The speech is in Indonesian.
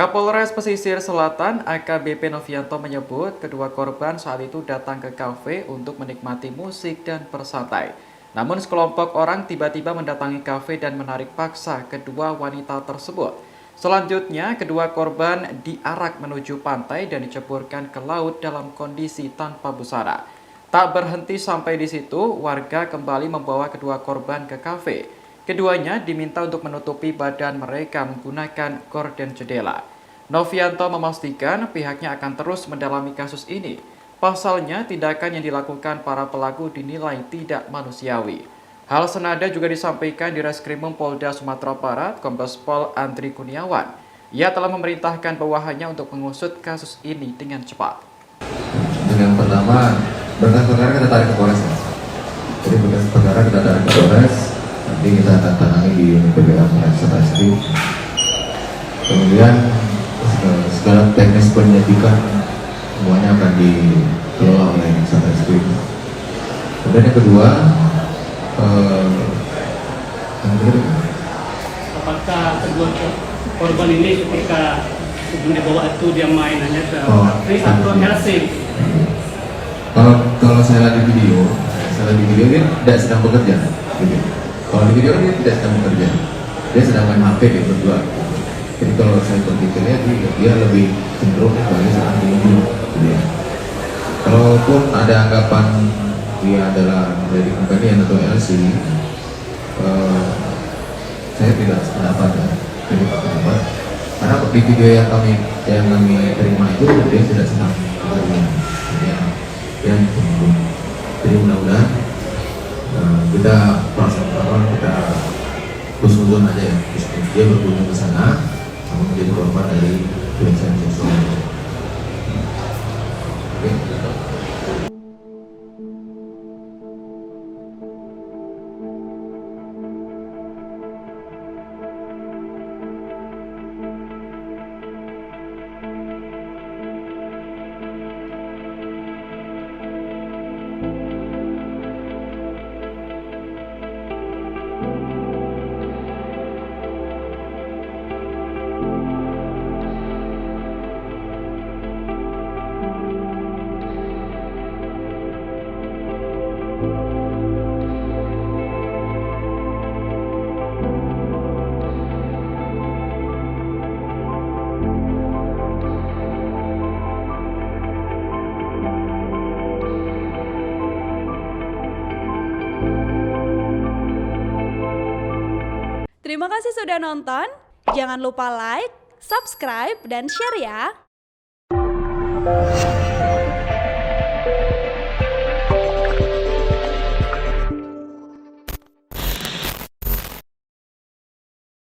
Kapolres Pesisir Selatan AKBP Novianto menyebut kedua korban saat itu datang ke kafe untuk menikmati musik dan bersantai. Namun sekelompok orang tiba-tiba mendatangi kafe dan menarik paksa kedua wanita tersebut. Selanjutnya, kedua korban diarak menuju pantai dan diceburkan ke laut dalam kondisi tanpa busana. Tak berhenti sampai di situ, warga kembali membawa kedua korban ke kafe. Keduanya diminta untuk menutupi badan mereka menggunakan gorden jendela. Novianto memastikan pihaknya akan terus mendalami kasus ini. Pasalnya, tindakan yang dilakukan para pelaku dinilai tidak manusiawi. Hal senada juga disampaikan di Reskrimum Polda Sumatera Barat, Kombes Pol Andri Kurniawan. Ia telah memerintahkan bawahannya untuk mengusut kasus ini dengan cepat. Yang pertama, berkas perkara kita tarik ke Polres. Jadi berkas perkara kita tarik ke Polres, nanti kita akan tangani di PPA Polres Satreskrim. Kemudian segala teknis penyidikan semuanya akan dikelola oleh Satreskrim. Kemudian yang kedua, apakah kedua korban ini ketika sebelum dibawa itu dia main hanya ke kafe atau LC? Kalau saya lihat di video dia tidak sedang bekerja. Gitu. Kalau di video dia tidak sedang bekerja, dia sedang main HP dia berdua. Jadi kalau saya berpikirnya dia lebih cenderung sebagai seorang tinju. Gitu ya. Kalaupun ada anggapan dia adalah dari companion atau LC, saya tidak sependapat ya. Karena di video yang kami terima itu dia tidak sedang bekerja. Jadi mudah-mudahan kita husnuzon aja ya, dia berkunjung ke sana namun menjadi korban dari pelecehan seksual. Oke. Terima kasih sudah nonton. Jangan lupa like, subscribe, dan share ya.